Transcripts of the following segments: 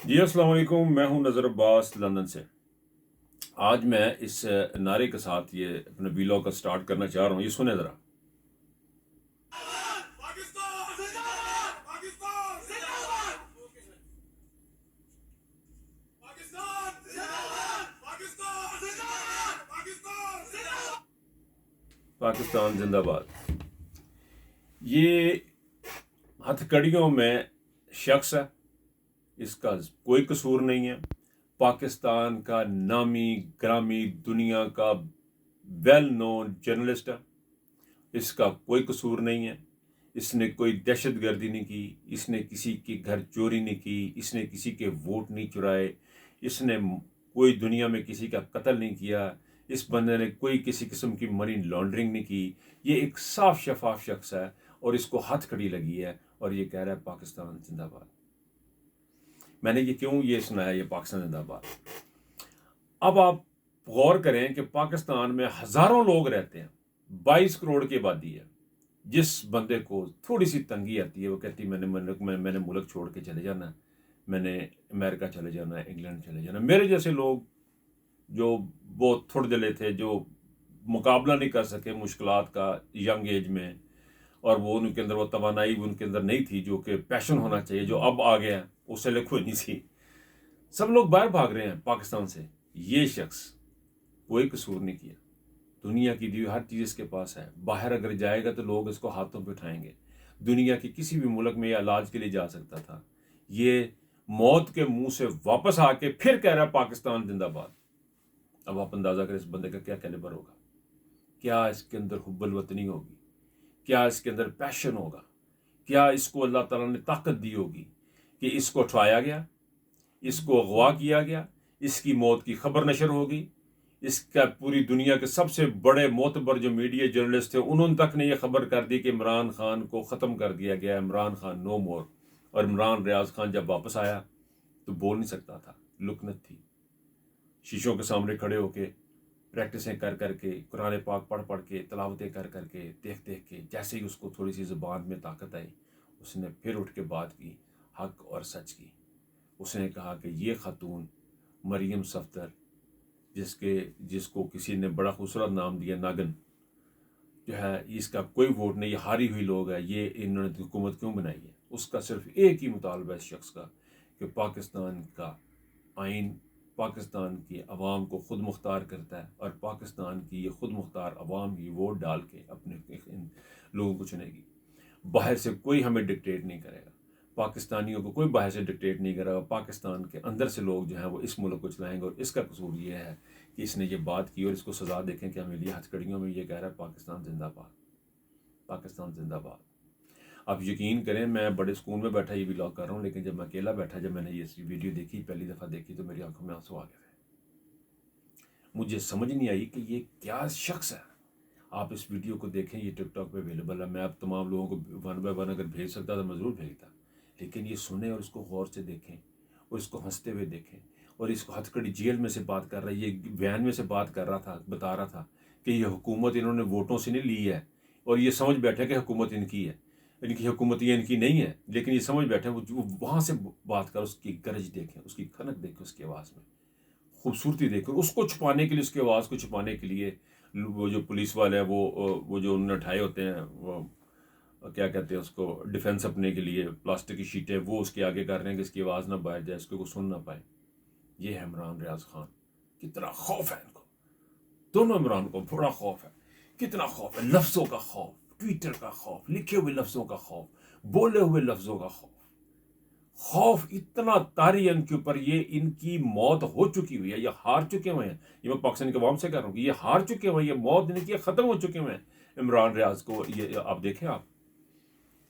جی السلام علیکم، میں ہوں نظر عباس لندن سے۔ آج میں اس نعرے کے ساتھ یہ اپنے ویلاگ کا سٹارٹ کرنا چاہ رہا ہوں، یہ سنیں ذرا۔ پاکستان زندہ باد۔ یہ ہتھ کڑیوں میں شخص ہے، اس کا کوئی قصور نہیں ہے۔ پاکستان کا نامی گرامی دنیا کا ویل نون جرنلسٹ ہے، اس کا کوئی قصور نہیں ہے۔ اس نے کوئی دہشت گردی نہیں کی، اس نے کسی کے گھر چوری نہیں کی، اس نے کسی کے ووٹ نہیں چرائے، اس نے کوئی دنیا میں کسی کا قتل نہیں کیا، اس بندے نے کوئی کسی قسم کی منی لانڈرنگ نہیں کی۔ یہ ایک صاف شفاف شخص ہے اور اس کو ہتھ کڑی لگی ہے اور یہ کہہ رہا ہے پاکستان زندہ باد۔ میں نے یہ کیوں یہ سنایا، یہ پاکستان زندہ باد؟ اب آپ غور کریں کہ پاکستان میں ہزاروں لوگ رہتے ہیں، 22 کروڑ کی آبادی ہے۔ جس بندے کو تھوڑی سی تنگی آتی ہے وہ کہتی میں نے ملک چھوڑ کے چلے جانا ہے، میں نے امریکہ چلے جانا ہے، انگلینڈ چلے جانا ہے۔ میرے جیسے لوگ جو بہت تھوڑے دلے تھے، جو مقابلہ نہیں کر سکے مشکلات کا ینگ ایج میں، اور وہ ان کے اندر وہ توانائی ان کے اندر نہیں تھی جو کہ پیشن ہونا چاہیے، جو اب آ گیا اس سے کوئی نہیں تھی، سب لوگ باہر بھاگ رہے ہیں پاکستان سے۔ یہ شخص کوئی قصور نہیں کیا، دنیا کی دی ہر چیز اس کے پاس ہے، باہر اگر جائے گا تو لوگ اس کو ہاتھوں پہ اٹھائیں گے۔ دنیا کی کسی بھی ملک میں یہ علاج کے لیے جا سکتا تھا، یہ موت کے منہ سے واپس آ کے پھر کہہ رہا ہے پاکستان زندہ باد۔ اب آپ اندازہ کریں اس بندے کا کیا کیلیبر ہوگا، کیا اس کے اندر حب الوطنی ہوگی، کیا اس کے اندر پیشن ہوگا، کیا اس کو اللہ تعالیٰ نے طاقت دی ہوگی کہ اس کو اٹھوایا گیا، اس کو اغوا کیا گیا، اس کی موت کی خبر نشر ہوگی، اس کا پوری دنیا کے سب سے بڑے معتبر جو میڈیا جرنلسٹ تھے انہوں تک نے یہ خبر کر دی کہ عمران خان کو ختم کر دیا گیا، عمران خان نو مور۔ اور عمران ریاض خان جب واپس آیا تو بول نہیں سکتا تھا، لکنت تھی، شیشوں کے سامنے کھڑے ہو کے پریکٹسیں کر کر کے، قرآن پاک پڑھ پڑھ کے، تلاوتیں کر کر کے، دیکھ دیکھ کے، جیسے ہی اس کو تھوڑی سی زبان میں طاقت آئی اس نے پھر اٹھ کے بات کی، حق اور سچ کی۔ اس نے کہا کہ یہ خاتون مریم صفدر، جس کو کسی نے بڑا خوبصورت نام دیا ناگن، جو ہے اس کا کوئی ووٹ نہیں، یہ ہاری ہوئی لوگ ہے، یہ انہوں نے حکومت کیوں بنائی ہے؟ اس کا صرف ایک ہی مطالبہ اس شخص کا کہ پاکستان کا آئین پاکستان کی عوام کو خود مختار کرتا ہے، اور پاکستان کی یہ خود مختار عوام ہی ووٹ ڈال کے اپنے ان لوگوں کو چنے گی۔ باہر سے کوئی ہمیں ڈکٹیٹ نہیں کرے گا، پاکستانیوں کو کوئی باہر سے ڈکٹیٹ نہیں کرے گا، پاکستان کے اندر سے لوگ جو ہیں وہ اس ملک کو چلائیں گے۔ اور اس کا قصور یہ ہے کہ اس نے یہ بات کی، اور اس کو سزا دیکھیں کہ ہمیں لیے ہتھ کڑیوں میں یہ کہہ رہا ہے پاکستان زندہ باد، پاکستان زندہ باد۔ آپ یقین کریں میں بڑے سکون میں بیٹھا یہ ویلاگ کر رہا ہوں، لیکن جب میں اکیلا بیٹھا، جب میں نے یہ ویڈیو دیکھی، پہلی دفعہ دیکھی، تو میری آنکھوں میں آنسو آ گئے تھے۔ مجھے سمجھ نہیں آئی کہ یہ کیا شخص ہے۔ آپ اس ویڈیو کو دیکھیں، یہ ٹک ٹاک پہ اویلیبل ہے، میں اب تمام لوگوں کو ون بائی ون اگر بھیج سکتا تو میں ضرور بھیجتا، لیکن یہ سنیں اور اس کو غور سے دیکھیں اور اس کو ہنستے ہوئے دیکھیں، اور اس کو ہتھ کڑی جیل میں سے بات کر رہا ہے، یہ وین میں سے بات کر رہا تھا، بتا رہا تھا کہ یہ حکومت انہوں نے ووٹوں سے نہیں لی ہے، اور یہ سمجھ بیٹھے کہ حکومت ان کی ہے، ان کی حکومت یہ ان کی نہیں ہے، لیکن یہ سمجھ بیٹھے وہ وہاں سے بات کر، اس کی گرج دیکھیں، اس کی کھنک دیکھیں، اس کی آواز میں خوبصورتی دیکھیں، اس کو چھپانے کے لیے، اس کی آواز کو چھپانے کے لیے وہ جو پولیس والے ہیں وہ جو انہوں نے اٹھائے ہوتے ہیں، وہ کیا کہتے ہیں اس کو، ڈیفنس اپنے کے لیے پلاسٹک کی شیٹیں، وہ اس کے آگے کر رہے ہیں کہ اس کی آواز نہ باہر جائے، اس کو سن نہ پائے۔ یہ ہے عمران ریاض خان، کتنا خوف ہے ان کو، دونوں عمران کو بڑا خوف ہے، کتنا خوف ہے، لفظوں کا خوف، ٹویٹر کا خوف، لکھے ہوئے لفظوں کا خوف، بولے ہوئے لفظوں کا خوف، خوف اتنا طاری ان کے اوپر، یہ ان کی موت ہو چکی ہوئی ہے، یہ ہار چکے ہوئے ہیں۔ یہ میں پاکستان کے عوام سے کہہ رہا ہوں کہ یہ ہار چکے ہوئے ہیں، یہ موت ان کی ختم ہو چکے ہوئے ہیں۔ عمران ریاض کو یہ آپ دیکھیں، آپ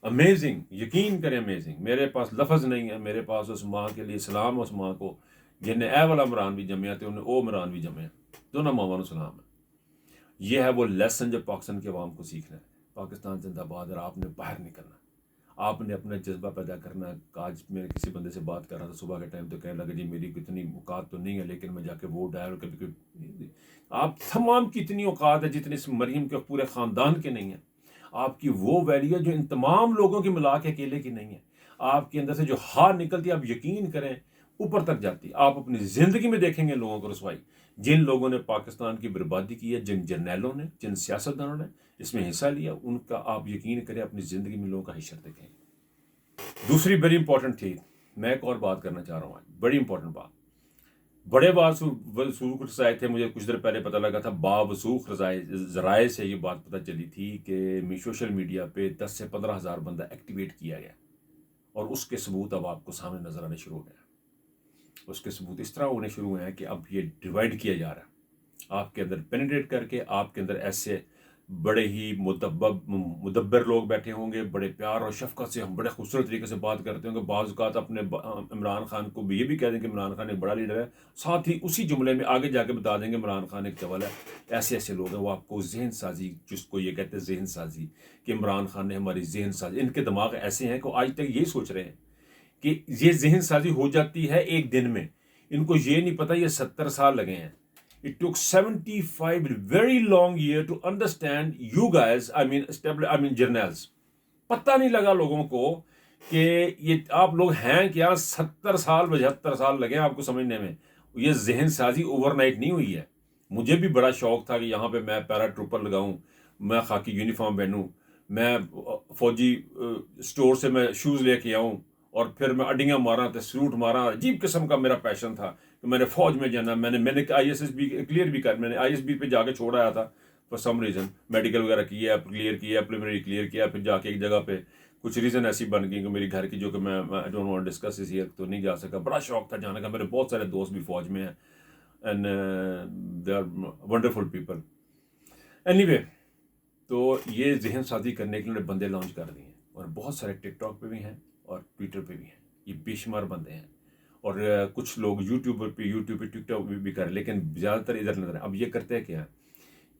امیزنگ، یقین کریں امیزنگ، میرے پاس لفظ نہیں ہے، میرے پاس اس ماں کے لیے سلام، اس ماں کو جن نے اے والا عمران بھی جمیا تھے، انہیں او عمران بھی جمے، دونوں ماں کو سلام ہے۔ یہ ہے وہ لیسن جو پاکستان کے عوام کو سیکھنا ہے۔ پاکستان زندہ باد، اور آپ نے باہر نکلنا، آپ نے اپنا جذبہ پیدا کرنا ہے۔ آج میں کسی بندے سے بات کر رہا تھا صبح کے ٹائم، تو کہنے لگا جی میری اتنی اوقات تو نہیں ہے، لیکن میں جا کے ووٹ ڈال کبھی کبھی۔ آپ تمام کی اتنی اوقات ہے جتنی اس مریم کے پورے خاندان کے نہیں ہے۔ آپ کی وہ ویلیو جو ان تمام لوگوں کی ملا کے اکیلے کی نہیں ہے، آپ کے اندر سے جو ہار نکلتی ہے، آپ یقین کریں اوپر تک جاتی ہے. آپ اپنی زندگی میں دیکھیں گے لوگوں کو رسوائی. جن لوگوں نے پاکستان کی بربادی کی ہے، جن جرنیلوں نے، جن سیاستدانوں نے اس میں حصہ لیا، ان کا آپ یقین کریں اپنی زندگی میں لوگوں کا حشر دیکھیں. دوسری بڑی امپورٹنٹ تھی، میں ایک اور بات کرنا چاہ رہا ہوں آج، بڑی امپورٹنٹ بات. بڑے وثوق رسائے تھے، مجھے کچھ دیر پہلے پتہ لگا تھا، باوثوق ذرائع سے یہ بات پتہ چلی تھی کہ سوشل میڈیا پہ 10 سے 15 ہزار بندہ ایکٹیویٹ کیا گیا، اور اس کے ثبوت اب آپ کو سامنے نظر آنے شروع ہو گئے. اس کے ثبوت اس طرح ہونے شروع ہوئے ہیں کہ اب یہ ڈیوائڈ کیا جا رہا ہے آپ کے اندر، پینیٹریٹ کر کے آپ کے اندر ایسے بڑے ہی مدبر لوگ بیٹھے ہوں گے، بڑے پیار اور شفقت سے ہم بڑے خوبصورت طریقے سے بات کرتے ہوں گے. بعض اوقات اپنے عمران خان کو بھی یہ بھی کہہ دیں کہ عمران خان ایک بڑا لیڈر ہے، ساتھ ہی اسی جملے میں آگے جا کے بتا دیں گے عمران خان ایک چول ہے. ایسے ایسے لوگ ہیں، وہ آپ کو ذہن سازی، جس کو یہ کہتے ہیں ذہن سازی، کہ عمران خان نے ہماری ذہن سازی. ان کے دماغ ایسے ہیں کہ وہ آج تک یہی سوچ رہے ہیں کہ یہ ذہن سازی ہو جاتی ہے ایک دن میں. ان کو یہ نہیں پتا یہ 70 سال لگے ہیں. It took 75 very long years to understand you guys, I mean journals. پتہ نہیں لگا لوگوں کو کہ یہ آپ لوگ ہیں کیا. 70 سال 75 سال لگے آپ کو سمجھنے میں. یہ ذہن سازی اوور نائٹ نہیں ہوئی ہے. مجھے بھی بڑا شوق تھا کہ یہاں پہ میں پیرا ٹروپر لگاؤں، میں خاکی یونیفارم پہنوں، میں فوجی سٹور سے میں شوز لے کے آؤں، اور پھر میں اڈیاں ماراں تے سلوٹ ماراں. عجیب قسم کا میرا پیشن تھا کہ میں نے فوج میں جانا. میں نے ISS بھی کلیئر بھی کر، میں نے ISB پہ جا کے چھوڑ آیا تھا فار سم ریزن. میڈیکل وغیرہ کیا، کلیئر کیا، پریلیمنری کلیئر کیا، پھر جا کے ایک جگہ پہ کچھ ریزن ایسی بن گئی کہ میری گھر کی، جو کہ میں ڈونٹ وانٹ ڈسکس اس ہیئر، تو نہیں جا سکا. بڑا شوق تھا جانے کا. میرے بہت سارے دوست بھی فوج میں ہیں، and they are wonderful people. Anyway, تو یہ ذہن سازی کرنے کے لیے بندے لانچ کر دیے ہیں، اور بہت سارے ٹک ٹاک پہ بھی ہیں اور ٹویٹر پہ بھی ہیں. یہ بے شمار بندے ہیں، اور کچھ لوگ یوٹیوب پہ ٹک ٹاک بھی کر، لیکن زیادہ تر ادھر نظر. اب یہ کرتے ہیں کیا،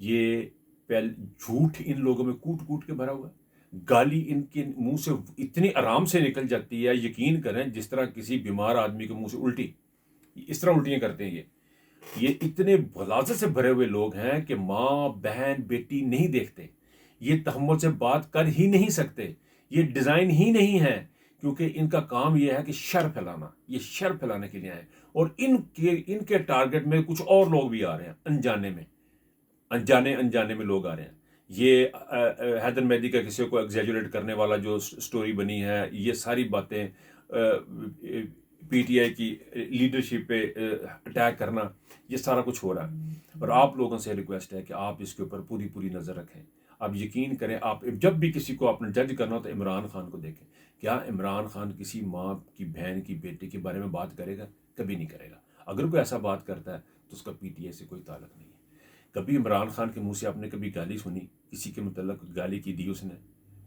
یہ جھوٹ ان لوگوں میں کوٹ کوٹ کے بھرا ہوا ہے. گالی ان کے منہ سے اتنی آرام سے نکل جاتی ہے، یقین کریں جس طرح کسی بیمار آدمی کے منہ سے الٹی، اس طرح الٹیاں کرتے ہیں. یہ اتنے غلاظت سے بھرے ہوئے لوگ ہیں کہ ماں بہن بیٹی نہیں دیکھتے. یہ تحمل سے بات کر ہی نہیں سکتے. یہ ڈیزائن ہی نہیں ہے، کیونکہ ان کا کام یہ ہے کہ شر پھیلانا. یہ شر پھیلانے کے لیے آئے، اور ان کے ٹارگٹ میں کچھ اور لوگ بھی آ رہے ہیں، انجانے میں لوگ آ رہے ہیں. یہ حیدر مہدی کا کسی کو ایگزیجوریٹ کرنے والا جو سٹوری بنی ہے، یہ ساری باتیں PTI کی لیڈرشپ پہ اٹیک کرنا، یہ سارا کچھ ہو رہا ہے. اور آپ لوگوں سے ریکویسٹ ہے کہ آپ اس کے اوپر پوری نظر رکھیں. آپ یقین کریں، آپ جب بھی کسی کو اپنے جج کرنا ہو تو عمران خان کو دیکھیں. کیا عمران خان کسی ماں کی، بہن کی، بیٹے کے بارے میں بات کرے گا؟ کبھی نہیں کرے گا. اگر کوئی ایسا بات کرتا ہے تو اس کا PTI سے کوئی تعلق نہیں ہے. کبھی عمران خان کے منہ سے آپ نے کبھی گالی سنی؟ کسی کے متعلق گالی کی دی اس نے،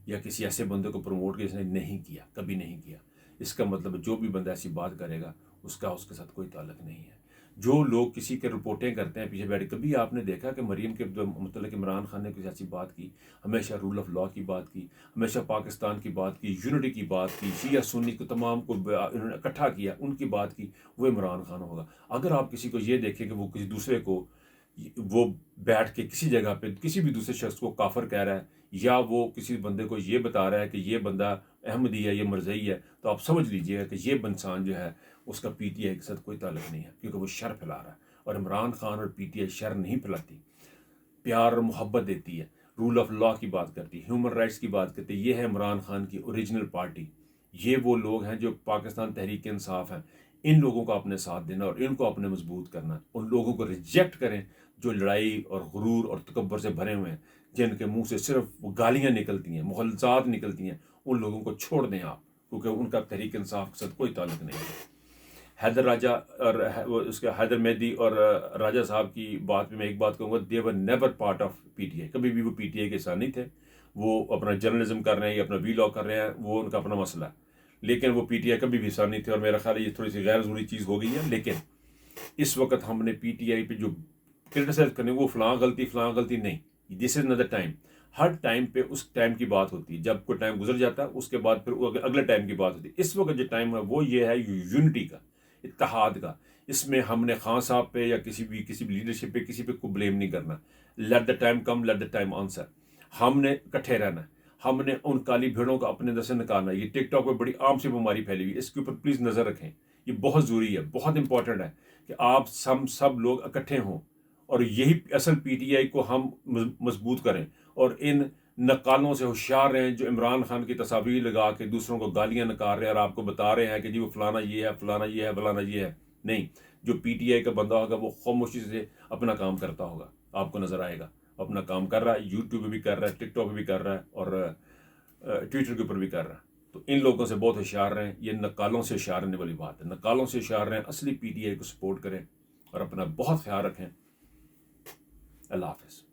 یا کسی ایسے بندے کو پروموٹ کیا؟ اس نے نہیں کیا، کبھی نہیں کیا. اس کا مطلب جو بھی بندہ ایسی بات کرے گا اس کا اس کے ساتھ کوئی تعلق نہیں ہے. جو لوگ کسی کے رپورٹیں کرتے ہیں پیچھے بیٹھ، کبھی آپ نے دیکھا کہ مریم کے متعلق عمران خان نے کسی ایسی بات کی؟ ہمیشہ رول آف لا کی بات کی، ہمیشہ پاکستان کی بات کی، یونٹی کی بات کی، شیعہ سنی کو تمام کو انہوں نے اکٹھا کیا، ان کی بات کی. وہ عمران خان ہوگا. اگر آپ کسی کو یہ دیکھیں کہ وہ کسی دوسرے کو، وہ بیٹھ کے کسی جگہ پہ کسی بھی دوسرے شخص کو کافر کہہ رہا ہے، یا وہ کسی بندے کو یہ بتا رہا ہے کہ یہ بندہ احمدی ہے، یہ مرزئی ہے، تو آپ سمجھ لیجئے کہ یہ انسان جو ہے اس کا PTI کے ساتھ کوئی تعلق نہیں ہے، کیونکہ وہ شر پھیلا رہا ہے. اور عمران خان اور PTI شر نہیں پھیلاتی، پیار اور محبت دیتی ہے، رول آف لا کی بات کرتی، ہیومن رائٹس کی بات کرتی. یہ ہے عمران خان کی اوریجنل پارٹی. یہ وہ لوگ ہیں جو پاکستان تحریک انصاف ہیں. ان لوگوں کو اپنے ساتھ دینا اور ان کو اپنے مضبوط کرنا. ان لوگوں کو ریجیکٹ کریں جو لڑائی اور غرور اور تکبر سے بھرے ہوئے ہیں، جن کے منہ سے صرف گالیاں نکلتی ہیں، مغالطات نکلتی ہیں. ان لوگوں کو چھوڑ دیں آپ، کیونکہ ان کا تحریک انصاف کے ساتھ کوئی تعلق نہیں ہے. حیدر راجہ اور اس کے حیدر مہدی اور راجہ صاحب کی بات میں ایک بات کہوں گا، they were never part of PTI. کبھی بھی وہ PTI کے حصہ نہیں تھے. وہ اپنا جرنلزم کر رہے ہیں یا اپنا ولاگ کر رہے ہیں، وہ ان کا اپنا مسئلہ ہے، لیکن وہ PTI کبھی بھی حصہ نہیں تھے. اور میرا خیال ہے یہ تھوڑی سی غیر ضروری چیز ہو گئی ہے. لیکن اس وقت ہم نے PTI پہ جو کرٹیسائز کرنے، وہ فلاں غلطی نہیں. دس از another ٹائم. ہر ٹائم پہ اس ٹائم کی بات ہوتی ہے. جب کوئی ٹائم گزر جاتا ہے اس کے بعد پھر اگلے ٹائم کی بات ہوتی ہے. اس وقت جو ٹائم ہے وہ یہ ہے یونٹی کا، اتحاد کا. اس میں ہم نے خان صاحب پہ یا کسی بھی لیڈرشپ پہ کسی پہ کو بلیم نہیں کرنا. Let the time come, let the time answer. ہم نے اکٹھے رہنا ہے. ہم نے ان کالی بھیڑوں کو اپنے اندر سے نکالنا ہے. یہ ٹک ٹاک پہ بڑی عام سی بیماری پھیلی ہوئی، اس کے اوپر پلیز نظر رکھیں. یہ بہت ضروری ہے، بہت امپورٹنٹ ہے کہ آپ سب لوگ اکٹھے ہوں اور یہی اصل پی ٹی آئی کو ہم مضبوط کریں، اور ان نقالوں سے ہوشیار رہیں جو عمران خان کی تصاویر لگا کے دوسروں کو گالیاں نکال رہے ہیں اور آپ کو بتا رہے ہیں کہ جی وہ فلانا یہ ہے، فلانا یہ ہے، فلانا یہ ہے. نہیں، جو پی ٹی آئی کا بندہ ہوگا وہ خاموشی سے اپنا کام کرتا ہوگا، آپ کو نظر آئے گا اپنا کام کر رہا ہے، یوٹیوب پہ بھی کر رہا ہے، ٹک ٹاک پہ بھی کر رہا ہے، اور ٹویٹر کے اوپر بھی کر رہا ہے. تو ان لوگوں سے بہت ہوشیار رہیں. یہ نقالوں سے ہوشیار رہنے والی بات ہے، نقالوں سے ہوشیار رہیں، اصلی پی ٹی آئی کو سپورٹ کریں اور اپنا بہت خیال رکھیں. اللہ حافظ.